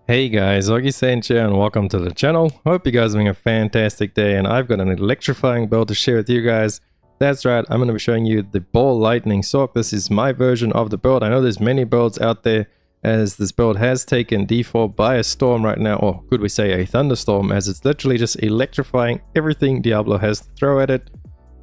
Hey guys, Augiesaint here and welcome to the channel. Hope you guys are having a fantastic day and I've got an electrifying build to share with you guys. That's right, I'm going to be showing you the Ball Lightning Sorc. This is my version of the build. I know there's many builds out there as this build has taken D4 by a storm right now, or could we say a thunderstorm, as it's literally just electrifying everything Diablo has to throw at it.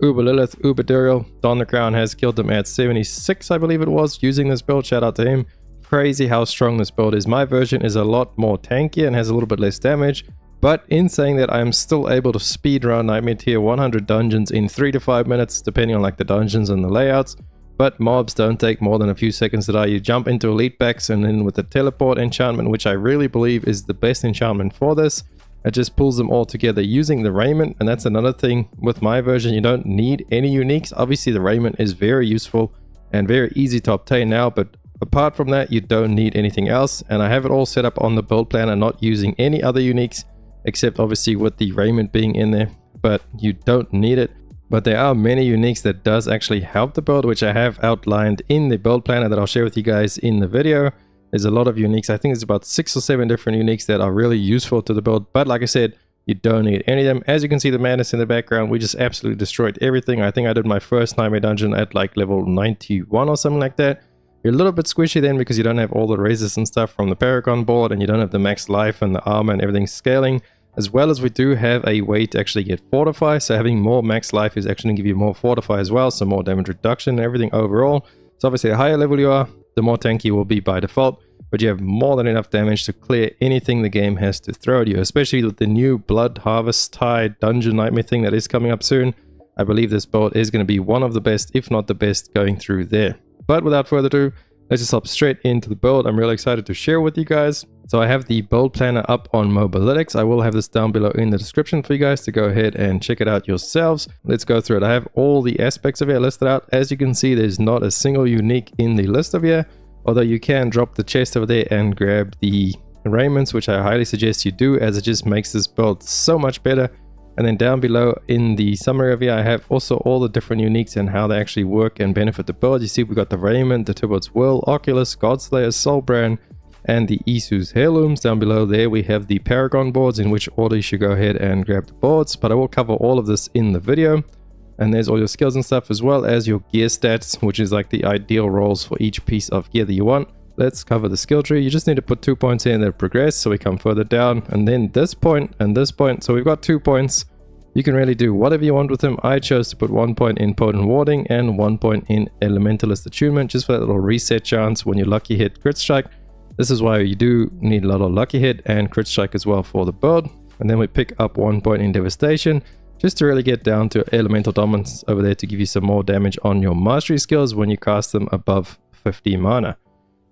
Uber Lilith, Uber Duriel, Don the Crown has killed them at 76 I believe it was using this build, shout out to him. Crazy how strong this build is. My version is a lot more tanky and has a little bit less damage, but in saying that I am still able to speedrun Nightmare Tier 100 dungeons in 3 to 5 minutes depending on like the dungeons and the layouts, but mobs don't take more than a few seconds to die. You jump into elite packs and then with the teleport enchantment, which I really believe is the best enchantment for this, it just pulls them all together using the raiment. And that's another thing with my version, you don't need any uniques. Obviously the raiment is very useful and very easy to obtain now, but apart from that, you don't need anything else. And I have it all set up on the build plan and not using any other uniques, except obviously with the raiment being in there, but you don't need it. But there are many uniques that does actually help the build, which I have outlined in the build planner that I'll share with you guys in the video. There's a lot of uniques. I think there's about 6 or 7 different uniques that are really useful to the build. But like I said, you don't need any of them. As you can see, the madness in the background, we just absolutely destroyed everything. I think I did my first Nightmare dungeon at like level 91 or something like that. You're a little bit squishy then because you don't have all the resist and stuff from the Paragon Board, and you don't have the max life and the armor and everything scaling, as well as we do have a way to actually get fortify. So having more max life is actually going to give you more fortify as well, so more damage reduction and everything overall. So obviously the higher level you are, the more tanky you will be by default, but you have more than enough damage to clear anything the game has to throw at you, especially with the new Blood Harvest Tide dungeon nightmare thing that is coming up soon. I believe this build is going to be one of the best, if not the best, going through there. But without further ado, let's just hop straight into the build. I'm really excited to share with you guys. So I have the build planner up on Mobalytics. I will have this down below in the description for you guys to go ahead and check it out yourselves. Let's go through it. I have all the aspects of it listed out. As you can see, there's not a single unique in the list of here, although you can drop the chest over there and grab the raiments, which I highly suggest you do, as it just makes this build so much better. And then down below in the summary of here, I have also all the different uniques and how they actually work and benefit the build. You see we got the Raiment, the Turbo's Will, Oculus, Godslayer, Soulbrand, and the Isu's Heirlooms. Down below there we have the Paragon Boards, in which order you should go ahead and grab the boards, but I will cover all of this in the video. And there's all your skills and stuff, as well as your gear stats, which is like the ideal rolls for each piece of gear that you want. Let's cover the skill tree. You just need to put 2 points in that progress, so we come further down, and then this point and this point. So we've got 2 points. You can really do whatever you want with them. I chose to put 1 point in Potent Warding and 1 point in Elementalist Attunement, just for that little reset chance when you lucky hit crit strike. This is why you do need a lot of lucky hit and crit strike as well for the build. And then we pick up 1 point in Devastation, just to really get down to Elemental Dominance over there to give you some more damage on your Mastery skills when you cast them above 50 mana.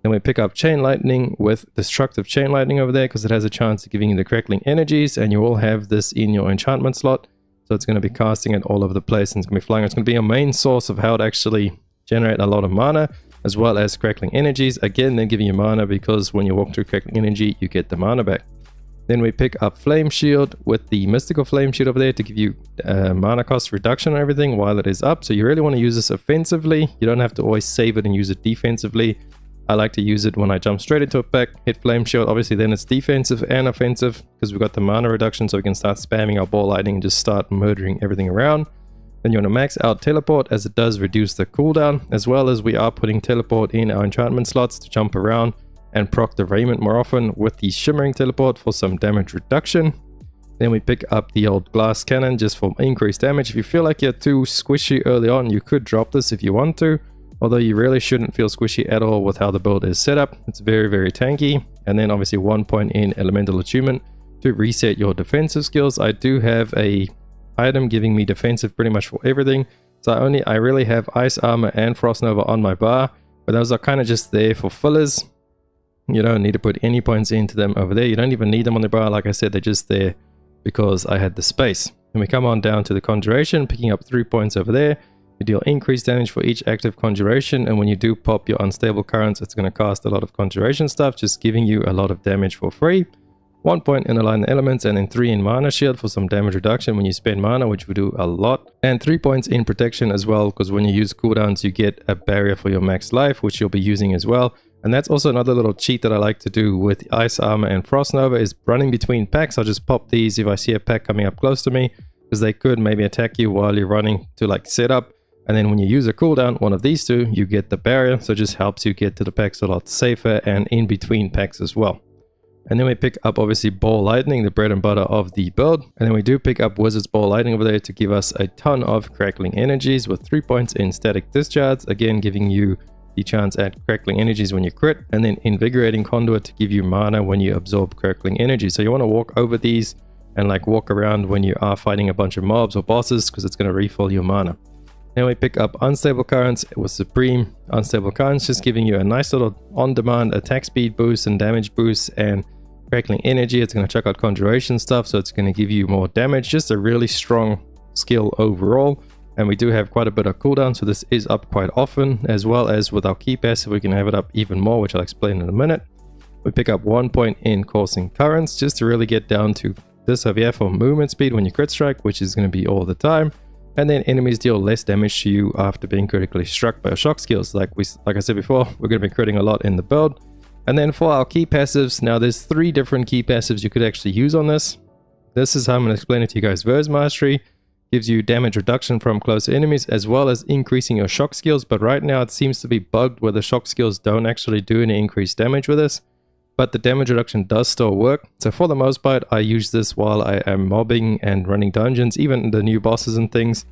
Then we pick up Chain Lightning with Destructive Chain Lightning over there because it has a chance of giving you the Crackling Energies, and you will have this in your enchantment slot. So it's going to be casting it all over the place and it's going to be flying. It's going to be a main source of how to actually generate a lot of mana, as well as Crackling Energies. Again, they're giving you mana because when you walk through Crackling Energy, you get the mana back. Then we pick up Flame Shield with the Mystical Flame Shield over there to give you mana cost reduction and everything while it is up. So you really want to use this offensively. You don't have to always save it and use it defensively. I like to use it when I jump straight into a pack, hit Flame Shield. Obviously then it's defensive and offensive because we've got the mana reduction, so we can start spamming our Ball Lightning and just start murdering everything around. Then you want to max out Teleport, as it does reduce the cooldown, as well as we are putting Teleport in our enchantment slots to jump around and proc the Raiment more often with the Shimmering Teleport for some damage reduction. Then we pick up the old Glass Cannon just for increased damage. If you feel like you're too squishy early on, you could drop this if you want to. Although you really shouldn't feel squishy at all with how the build is set up. It's very, very tanky. And then obviously 1 point in Elemental Attunement to reset your defensive skills. I do have a item giving me defensive pretty much for everything. So I really have Ice Armor and Frost Nova on my bar, but those are kind of just there for fillers. You don't need to put any points into them over there. You don't even need them on the bar. Like I said, they're just there because I had the space. And we come on down to the Conjuration, picking up 3 points over there. You deal increased damage for each active conjuration, and when you do pop your unstable currents, it's going to cast a lot of conjuration stuff, just giving you a lot of damage for free. 1 point in Align the Elements, and then 3 in Mana Shield for some damage reduction when you spend mana, which we do a lot. And 3 points in Protection as well, because when you use cooldowns, you get a barrier for your max life, which you'll be using as well. And that's also another little cheat that I like to do with Ice Armor and Frost Nova, is running between packs. I'll just pop these if I see a pack coming up close to me, because they could maybe attack you while you're running to like set up. And then when you use a cooldown, one of these two, you get the barrier. So it just helps you get to the packs a lot safer and in between packs as well. And then we pick up obviously Ball Lightning, the bread and butter of the build. And then we do pick up Wizard's Ball Lightning over there to give us a ton of crackling energies with 3 points in static discharge. Again, giving you the chance at crackling energies when you crit, and then invigorating conduit to give you mana when you absorb crackling energy. So you want to walk over these and like walk around when you are fighting a bunch of mobs or bosses, because it's going to refill your mana. Then we pick up Unstable Currents with Supreme Unstable Currents, just giving you a nice little on-demand attack speed boost and damage boost and crackling energy. It's going to check out conjuration stuff, so it's going to give you more damage. Just a really strong skill overall. And we do have quite a bit of cooldown, so this is up quite often, as well as with our key passive we can have it up even more, which I'll explain in a minute. We pick up 1 point in Coursing Currents just to really get down to this over here for movement speed when you crit strike, which is going to be all the time. And then enemies deal less damage to you after being critically struck by your shock skills. Like I said before, we're going to be critting a lot in the build. And then for our key passives, now there's 3 different key passives you could actually use on this. This is how I'm going to explain it to you guys. Verse Mastery gives you damage reduction from closer enemies, as well as increasing your shock skills. But right now it seems to be bugged where the shock skills don't actually do any increased damage with this. But the damage reduction does still work. So for the most part, I use this while I am mobbing and running dungeons, even the new bosses and things.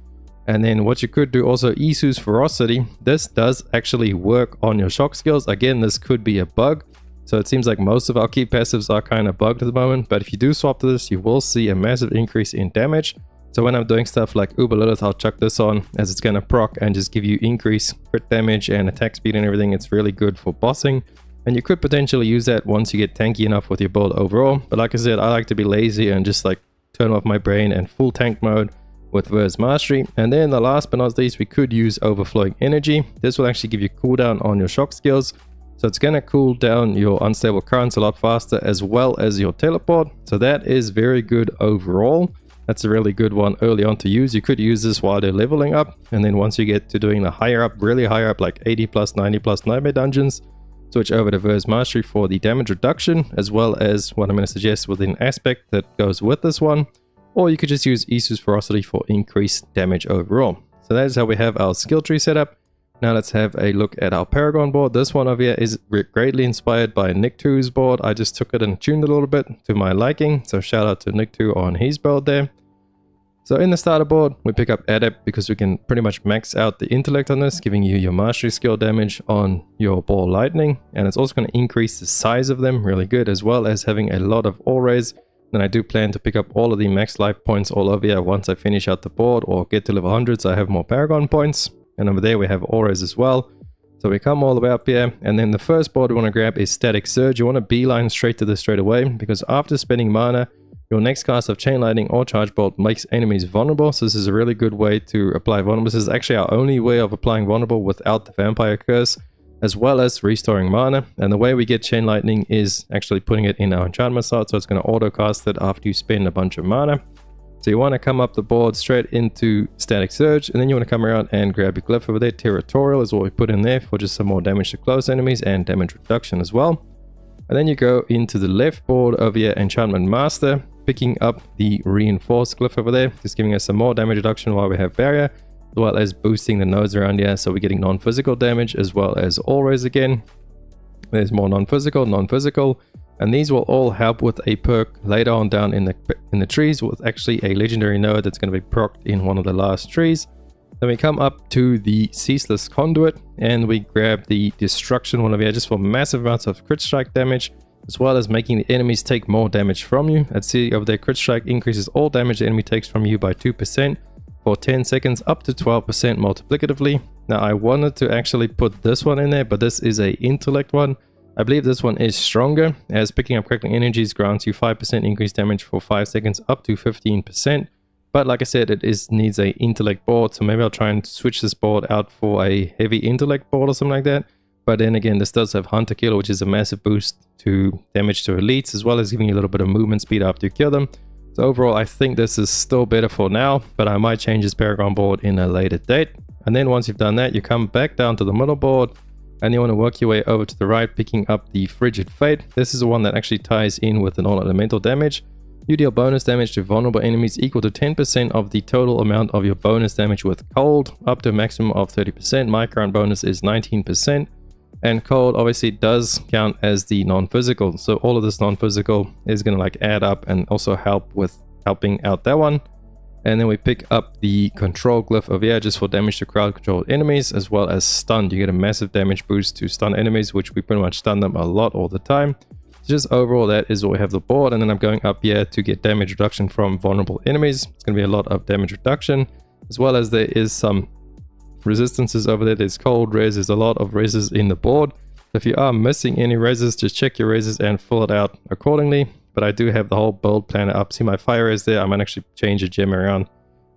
And then what you could do also, Isu's Ferocity. This does actually work on your shock skills. Again, this could be a bug. So it seems like most of our key passives are kind of bugged at the moment. But if you do swap to this, you will see a massive increase in damage. So when I'm doing stuff like Uber Lilith, I'll chuck this on, as it's going to proc and just give you increased crit damage and attack speed and everything. It's really good for bossing. And you could potentially use that once you get tanky enough with your build overall. But like I said, I like to be lazy and just like turn off my brain and full tank mode with Verse Mastery. And then the last but not least, we could use Overflowing Energy. This will actually give you cooldown on your shock skills. So it's going to cool down your Unstable Currents a lot faster, as well as your teleport. So that is very good overall. That's a really good one early on to use. You could use this while they're leveling up. And then once you get to doing the higher up, really higher up, like 80 plus, 90 plus Nightmare Dungeons, switch over to Verse Mastery for the damage reduction, as well as what I'm going to suggest with an aspect that goes with this one. Or you could just use Isu's Ferocity for increased damage overall. So that is how we have our skill tree set up. Now let's have a look at our Paragon board. This one over here is greatly inspired by Nick2's board. I just took it and tuned it a little bit to my liking. So shout out to Nick2 on his build there. So in the starter board, we pick up Adept because we can pretty much max out the intellect on this, giving you your mastery skill damage on your Ball Lightning. And it's also going to increase the size of them, really good, as well as having a lot of auras. Then I do plan to pick up all of the max life points all over here once I finish out the board or get to level 100, so I have more Paragon points. And over there we have auras as well. So we come all the way up here, and then the first board we want to grab is Static Surge. You want to beeline straight to this straight away, because after spending mana, your next cast of Chain Lightning or Charge Bolt makes enemies vulnerable. So this is a really good way to apply vulnerable. This is actually our only way of applying vulnerable without the Vampire Curse, as well as restoring mana. And the way we get Chain Lightning is actually putting it in our enchantment slot, so it's going to auto cast it after you spend a bunch of mana. So you want to come up the board straight into Static Surge, and then you want to come around and grab your glyph over there. Territorial is what we put in there for just some more damage to close enemies and damage reduction as well. And then you go into the left board over here, Enchantment Master, picking up the Reinforced glyph over there, just giving us some more damage reduction while we have barrier, as well as boosting the nodes around here, so we're getting non-physical damage as well as auras again. There's more non-physical, and these will all help with a perk later on down in the trees, with actually a legendary node that's going to be procced in one of the last trees. Then we come up to the Ceaseless Conduit, and we grab the Destruction one over here just for massive amounts of crit strike damage, as well as making the enemies take more damage from you. Let's see over there, crit strike increases all damage the enemy takes from you by 2% for 10 seconds, up to 12% multiplicatively. Now I wanted to actually put this one in there, but this is a intellect one. I believe this one is stronger, as picking up crackling energies grants you 5% increased damage for 5 seconds, up to 15%. But like I said, it needs a intellect board, so maybe I'll try and switch this board out for a heavy intellect board or something like that. But then again, this does have Hunter Kill, which is a massive boost to damage to elites, as well as giving you a little bit of movement speed after you kill them. So overall, I think this is still better for now, but I might change this Paragon board in a later date. And then once you've done that, you come back down to the middle board, and you want to work your way over to the right, picking up the Frigid Fate. This is the one that actually ties in with the non-elemental damage. You deal bonus damage to vulnerable enemies equal to 10% of the total amount of your bonus damage with cold, up to a maximum of 30%. My current bonus is 19%. And cold obviously does count as the non-physical. So all of this non-physical is going to like add up and also help with helping out that one. And then we pick up the control glyph over here just for damage to crowd controlled enemies, as well as stunned. You get a massive damage boost to stun enemies, which we pretty much stun them a lot all the time. Just overall, that is what we have the board. And then I'm going up here to get damage reduction from vulnerable enemies. It's going to be a lot of damage reduction, as well as there is some resistances over there. There's cold res, there's a lot of reses in the board. If you are missing any reses, just check your reses and fill it out accordingly. But I do have the whole build planner up. See my fire res there? I might actually change a gem around.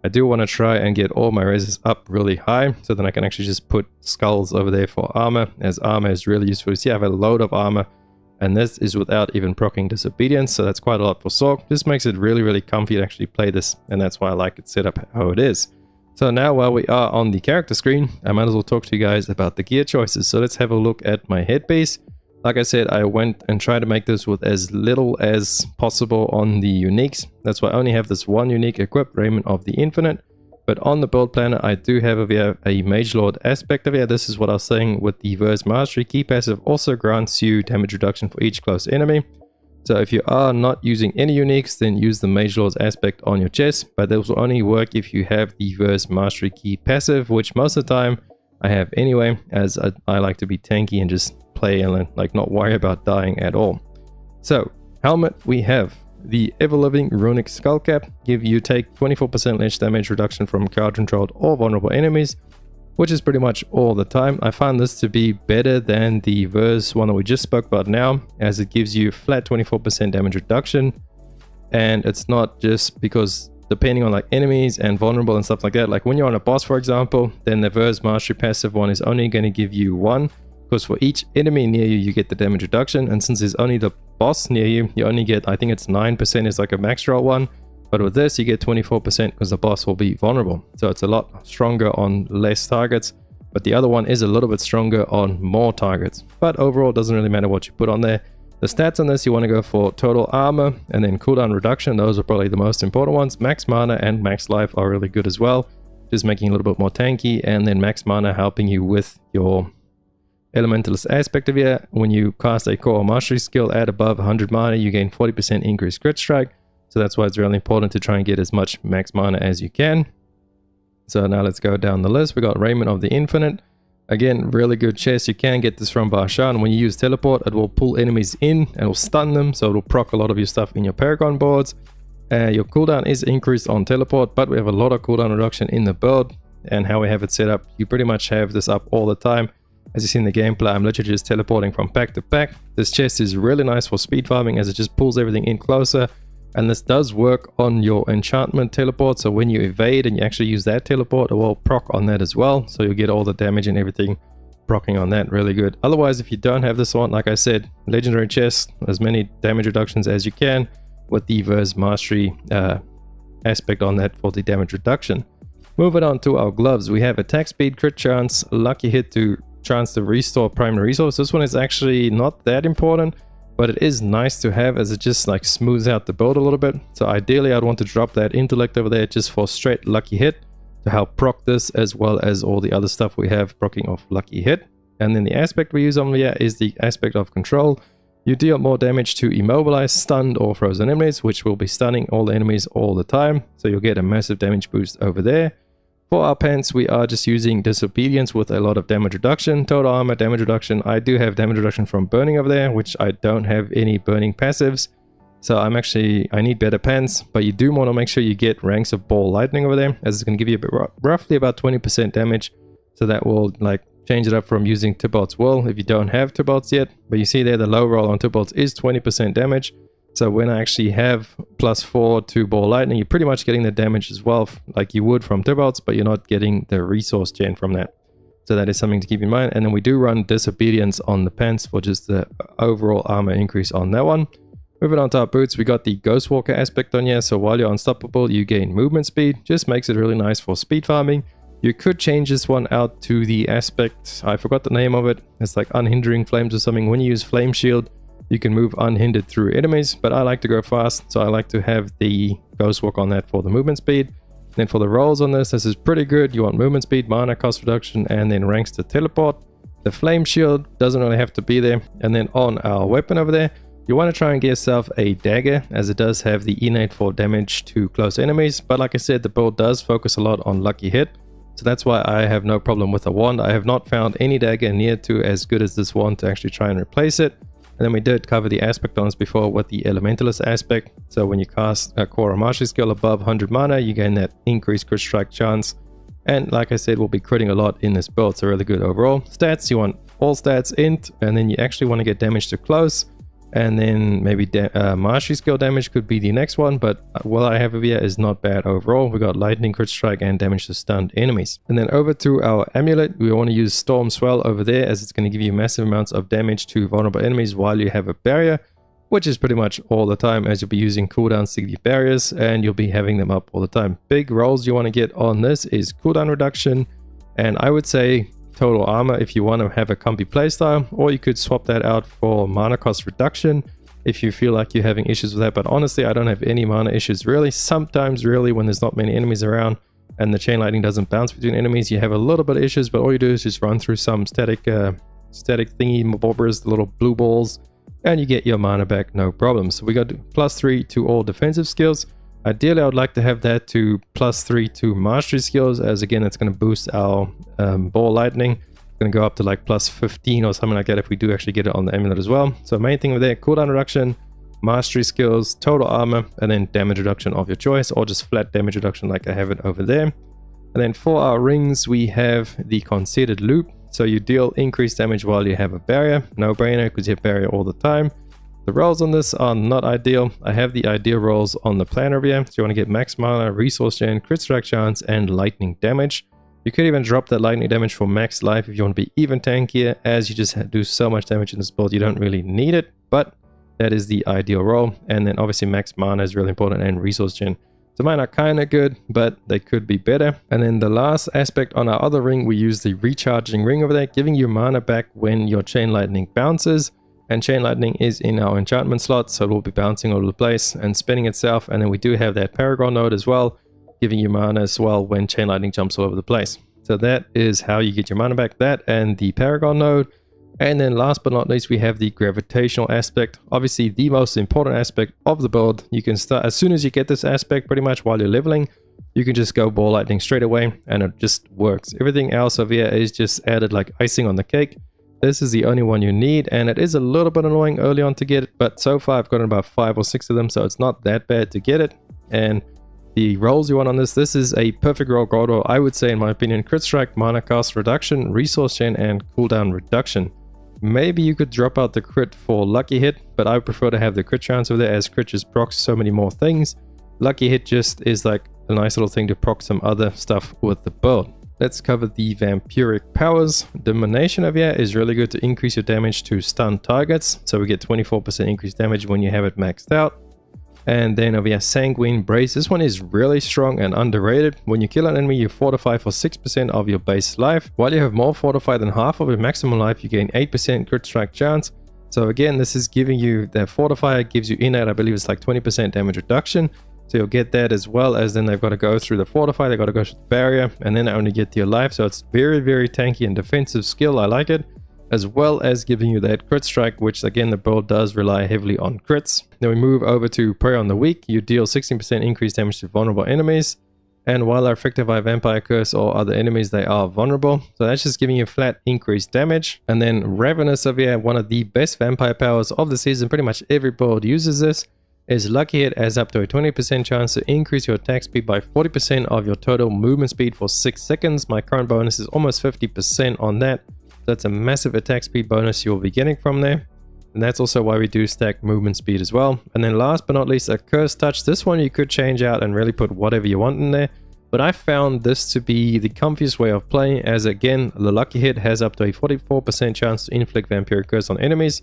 I do want to try and get all my reses up really high, so then I can actually just put skulls over there for armor, as armor is really useful. You see I have a load of armor, and this is without even proccing disobedience, so that's quite a lot for Sorc. Just makes it really comfy to actually play this, and that's why I like it set up how it is. So now while we are on the character screen, I might as well talk to you guys about the gear choices. So let's have a look at my headpiece. Like I said, I went and tried to make this with as little as possible on the uniques. That's why I only have this one unique equipped, Raiment of the Infinite. But on the build planner, I do have over here a Mage Lord aspect of here. This is what I was saying with the Verse Mastery. Key passive also grants you damage reduction for each close enemy. So if you are not using any uniques, then use the Mage Lord's aspect on your chest. But those will only work if you have the Verse Mastery key passive, which most of the time I have anyway, as I like to be tanky and just play and like not worry about dying at all. So helmet, we have the ever-living runic skull cap. You take 24% less damage reduction from crowd controlled or vulnerable enemies, which is pretty much all the time. I found this to be better than the Verse one that we just spoke about now, as it gives you flat 24% damage reduction. And it's not just because depending on like enemies and vulnerable and stuff like that, like when you're on a boss for example, then the Verse Mastery passive one is only going to give you 1, because for each enemy near you, you get the damage reduction. And since there's only the boss near you, you only get, I think it's 9% is like a max roll one. But with this, you get 24% because the boss will be vulnerable. So it's a lot stronger on less targets. But the other one is a little bit stronger on more targets. But overall, it doesn't really matter what you put on there. The stats on this, you want to go for total armor and then cooldown reduction. Those are probably the most important ones. Max mana and max life are really good as well, just making a little bit more tanky. And then max mana helping you with your Elementalist aspect of here. When you cast a core mastery skill at above 100 mana, you gain 40% increased crit strike. So that's why it's really important to try and get as much max mana as you can. So now let's go down the list. We got Raiment of the Infinite. Again, really good chest. You can get this from Varshan. When you use teleport, it will pull enemies in and will stun them. So it will proc a lot of your stuff in your Paragon boards. Your cooldown is increased on teleport, but we have a lot of cooldown reduction in the build. And how we have it set up, you pretty much have this up all the time. As you see in the gameplay, I'm literally just teleporting from pack to pack. This chest is really nice for speed farming as it just pulls everything in closer. And this does work on your enchantment teleport. So when you evade and you actually use that teleport, it will proc on that as well. So you'll get all the damage and everything proccing on that really good. Otherwise, if you don't have this one, like I said, legendary chest, as many damage reductions as you can with the Verse Mastery aspect on that for the damage reduction. Moving on to our gloves, we have attack speed, crit chance, lucky hit to chance to restore primary resource. This one is actually not that important, but it is nice to have as it just like smooths out the build a little bit. So ideally I'd want to drop that intellect over there just for straight lucky hit to help proc this, as well as all the other stuff we have proccing off lucky hit. And then the aspect we use on here is the aspect of control. You deal more damage to immobilize, stunned or frozen enemies, which will be stunning all the enemies all the time. So you'll get a massive damage boost over there. For our pants, we are just using Disobedience with a lot of damage reduction. Total armor, damage reduction. I do have damage reduction from burning over there, which I don't have any burning passives. So I need better pants, but you do want to make sure you get ranks of ball lightning over there, as it's going to give you roughly about 20% damage. So that will like change it up from using Tybalt's Will if you don't have Tybalt's yet. But you see there, the low roll on Tybalt's is 20% damage. So when I actually have +4 to ball lightning, you're pretty much getting the damage as well, like you would from Tybalt's, but you're not getting the resource gen from that. So that is something to keep in mind. And then we do run Disobedience on the pants for just the overall armor increase on that one. Moving on to our boots, we got the Ghostwalker aspect on here. So while you're unstoppable, you gain movement speed. Just makes it really nice for speed farming. You could change this one out to the aspect, I forgot the name of it, it's like unhindering flames or something. When you use flame shield, you can move unhindered through enemies, but I like to go fast, so I like to have the ghost walk on that for the movement speed. Then for the rolls on this is pretty good. You want movement speed, mana cost reduction, and then ranks to teleport. The flame shield doesn't really have to be there. And then on our weapon over there, you want to try and get yourself a dagger, as it does have the innate for damage to close enemies. But like I said, the build does focus a lot on lucky hit, so that's why I have no problem with a wand. I have not found any dagger near to as good as this wand to actually try and replace it. And then we did cover the aspect on this before with the elementalist aspect. So when you cast a core or mastery skill above 100 mana, you gain that increased crit strike chance. And like I said, we'll be critting a lot in this build, so really good overall. Stats, you want all stats int, and then you actually want to get damage to close. And then maybe mastery skill damage could be the next one, but what I have over here is not bad overall. We got lightning, crit strike, and damage to stunned enemies. And then over to our amulet, we want to use Storm Swell over there, as it's going to give you massive amounts of damage to vulnerable enemies while you have a barrier, which is pretty much all the time, as you'll be using cooldowns to give barriers, and you'll be having them up all the time. Big rolls you want to get on this is cooldown reduction, and I would say total armor if you want to have a comfy playstyle, or you could swap that out for mana cost reduction if you feel like you're having issues with that. But honestly, I don't have any mana issues really. Sometimes really when there's not many enemies around and the chain lightning doesn't bounce between enemies, you have a little bit of issues, but all you do is just run through some static thingy bobbers, the little blue balls, and you get your mana back no problem. So we got +3 to all defensive skills. Ideally, I would like to have that to +3 to mastery skills, as again, it's going to boost our ball lightning. It's going to go up to like +15 or something like that if we do actually get it on the amulet as well. So main thing over there, cooldown reduction, mastery skills, total armor, and then damage reduction of your choice, or just flat damage reduction like I have it over there. And then for our rings, we have the conceded loop. So you deal increased damage while you have a barrier. No brainer, because you have barrier all the time. The rolls on this are not ideal. I have the ideal rolls on the plan over here. So you want to get max mana, resource gen, crit strike chance, and lightning damage. You could even drop that lightning damage for max life if you want to be even tankier, as you just do so much damage in this build, you don't really need it. But that is the ideal roll. And then obviously max mana is really important, and resource gen. So mine are kind of good, but they could be better. And then the last aspect on our other ring, we use the recharging ring over there, giving you mana back when your chain lightning bounces. And chain lightning is in our enchantment slot, so it will be bouncing all over the place and spinning itself. And then we do have that Paragon node as well, giving you mana as well when chain lightning jumps all over the place. So that is how you get your mana back, that and the Paragon node. And then last but not least, we have the gravitational aspect. Obviously the most important aspect of the build. You can start as soon as you get this aspect, pretty much while you're leveling, you can just go ball lightning straight away, and it just works. Everything else over here is just added like icing on the cake. This is the only one you need, and it is a little bit annoying early on to get it, but so far I've gotten about 5 or 6 of them, so it's not that bad to get it. And the rolls you want on this is a perfect roll gold roll, I would say, in my opinion. Crit strike, mana cost reduction, resource gen, and cooldown reduction. Maybe you could drop out the crit for lucky hit, but I prefer to have the crit chance over there, as crit just procs so many more things. Lucky hit just is like a nice little thing to proc some other stuff with the build. Let's cover the Vampiric Powers. Domination over here is really good to increase your damage to stun targets. So we get 24% increased damage when you have it maxed out. And then over here, Sanguine Brace. This one is really strong and underrated. When you kill an enemy, you fortify for 6% of your base life. While you have more fortify than half of your maximum life, you gain 8% crit strike chance. So again, this is giving you, that fortify gives you innate, I believe it's like 20% damage reduction. So you'll get that, as well as then they've got to go through the fortify, they've got to go through the barrier, and then they only get to your life. So it's very, very tanky and defensive skill. I like it. As well as giving you that crit strike, which again, the build does rely heavily on crits. Then we move over to Prey on the Weak. You deal 16% increased damage to vulnerable enemies. And while they're affected by Vampire Curse or other enemies, they are vulnerable. So that's just giving you flat increased damage. And then Ravenous over here, one of the best vampire powers of the season. Pretty much every build uses this. Is Lucky Hit has up to a 20% chance to increase your attack speed by 40% of your total movement speed for 6 seconds. My current bonus is almost 50% on that. That's a massive attack speed bonus you'll be getting from there. And that's also why we do stack movement speed as well. And then last but not least, a Curse Touch. This one you could change out and really put whatever you want in there. But I found this to be the comfiest way of playing, as again, the Lucky Hit has up to a 44% chance to inflict Vampiric Curse on enemies.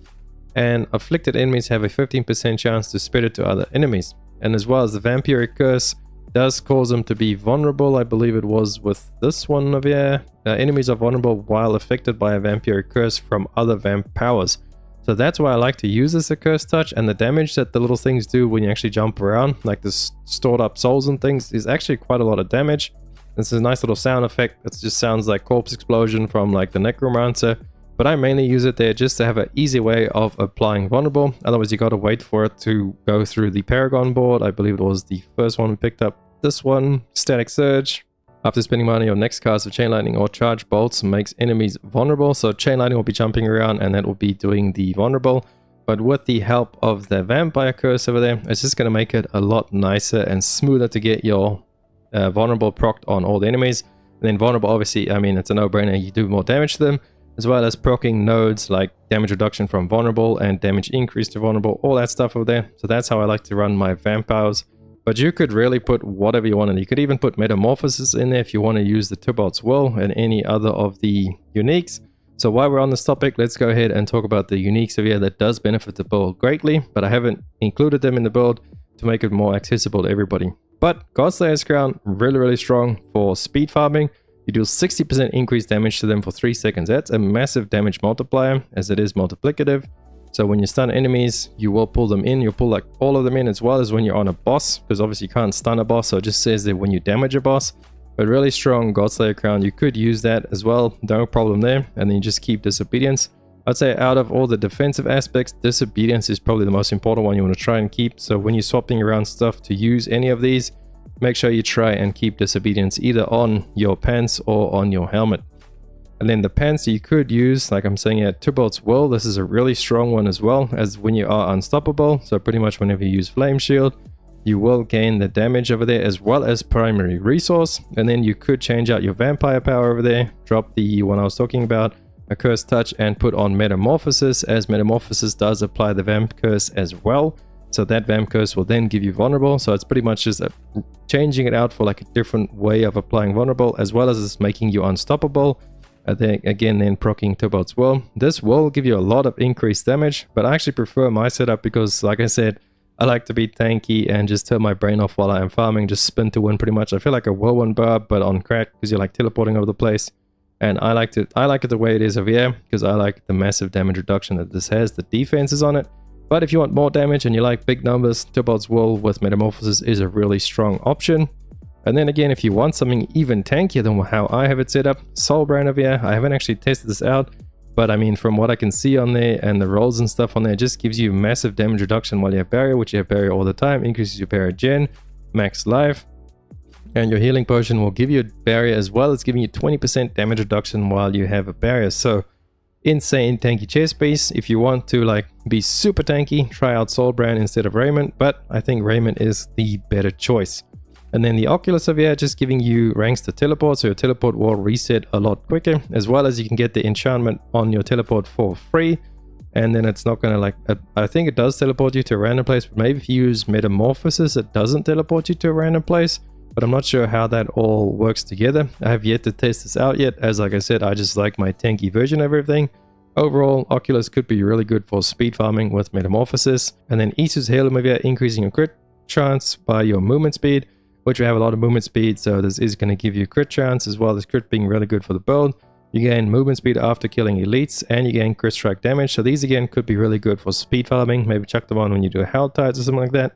And afflicted enemies have a 15% chance to spread it to other enemies. And as well as the Vampiric Curse does cause them to be vulnerable. I believe it was with this one over here. Enemies are vulnerable while affected by a vampiric curse from other vamp powers. So that's why I like to use this Accursed Touch, and the damage that the little things do when you actually jump around, like this stored up souls and things, is actually quite a lot of damage. This is a nice little sound effect. It just sounds like corpse explosion from like the Necromancer. But I mainly use it there just to have an easy way of applying vulnerable. Otherwise you gotta wait for it to go through the Paragon Board. I believe it was the first one we picked up. This one, Static Surge. After spending money on next cast of Chain Lightning or Charge Bolts makes enemies vulnerable. So Chain Lightning will be jumping around and that will be doing the vulnerable. But with the help of the Vampire Curse over there, it's just going to make it a lot nicer and smoother to get your vulnerable procced on all the enemies. And then vulnerable, obviously, I mean, it's a no-brainer. You do more damage to them, as well as proccing nodes like damage reduction from vulnerable and damage increase to vulnerable, all that stuff over there. So that's how I like to run my vampires. But you could really put whatever you want in. You could even put Metamorphosis in there if you want to use the Tybalt's Will and any other of the uniques. So while we're on this topic, let's go ahead and talk about the uniques over here that does benefit the build greatly, but I haven't included them in the build to make it more accessible to everybody. But Godslayer's Crown, really strong for speed farming. You do 60% increased damage to them for 3 seconds. That's a massive damage multiplier, as it is multiplicative. So when you stun enemies, you will pull them in. You'll pull like all of them in, as well as when you're on a boss, because obviously you can't stun a boss, so it just says that when you damage a boss. But really strong Godslayer Crown, you could use that as well, no problem there. And then you just keep Disobedience. I'd say out of all the defensive aspects, Disobedience is probably the most important one you want to try and keep. So when you're swapping around stuff to use any of these, make sure you try and keep Disobedience either on your pants or on your helmet. And then the pants you could use, like I'm saying here, Tybalt's Will. This is a really strong one as well, as when you are unstoppable. So pretty much whenever you use Flame Shield, you will gain the damage over there as well as primary resource. And then you could change out your vampire power over there, drop the one I was talking about, Accursed Touch, and put on Metamorphosis, as Metamorphosis does apply the Vamp Curse as well. So that Vamp Curse will then give you vulnerable. So it's pretty much just changing it out for like a different way of applying vulnerable, as well as it's making you unstoppable. Then proccing Tybalt's Will. This will give you a lot of increased damage, but I actually prefer my setup because, like I said, I like to be tanky and just turn my brain off while I am farming, just spin to win pretty much. I feel like a whirlwind barb, but on crack, because you're like teleporting over the place. And I like it the way it is over here, because I like the massive damage reduction that this has. The defense is on it. But if you want more damage and you like big numbers, Tybalt's Will with Metamorphosis is a really strong option. And then again, if you want something even tankier than how I have it set up, Soulbrand over here, I haven't actually tested this out, but I mean, from what I can see on there and the rolls and stuff on there, it just gives you massive damage reduction while you have barrier, which you have barrier all the time, increases your barrier gen, max life, and your healing potion will give you a barrier as well as giving you 20% damage reduction while you have a barrier. So insane tanky chest piece. If you want to like be super tanky, try out Soulbrand instead of Raiment, but I think Raiment is the better choice. And then the Oculus over here, just giving you ranks to teleport, so your teleport will reset a lot quicker, as well as you can get the enchantment on your teleport for free. And then it's not gonna like, I think it does teleport you to a random place, but maybe if you use Metamorphosis, it doesn't teleport you to a random place. But I'm not sure how that all works together. I have yet to test this out yet, as like I said, I just like my tanky version of everything. Overall, Oculus could be really good for speed farming with Metamorphosis. And then Isu's Halo over here, increasing your crit chance by your movement speed, which we have a lot of movement speed, so this is going to give you crit chance, as well as crit being really good for the build. You gain movement speed after killing elites, and you gain crit strike damage, so these again could be really good for speed farming. Maybe chuck them on when you do Hell Tides or something like that.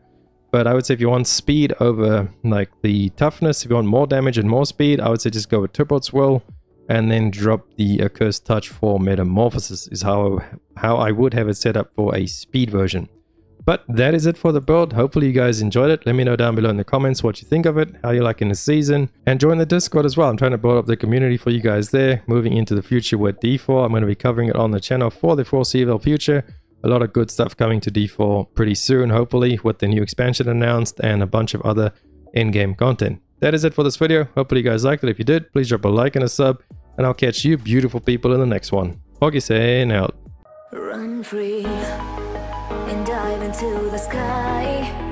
But I would say if you want speed over like the toughness, if you want more damage and more speed, I would say just go with Tybalt's Will, and then drop the Accursed Touch for Metamorphosis is how I would have it set up for a speed version. But that is it for the build. Hopefully you guys enjoyed it. Let me know down below in the comments what you think of it, how you like in the season, and join the Discord as well. I'm trying to build up the community for you guys there. Moving into the future with D4, I'm going to be covering it on the channel for the foreseeable future. A lot of good stuff coming to D4 pretty soon, hopefully, with the new expansion announced and a bunch of other in-game content. That is it for this video. Hopefully you guys liked it. If you did, please drop a like and a sub, and I'll catch you beautiful people in the next one. Augiesaint out. Run free and dive into the sky.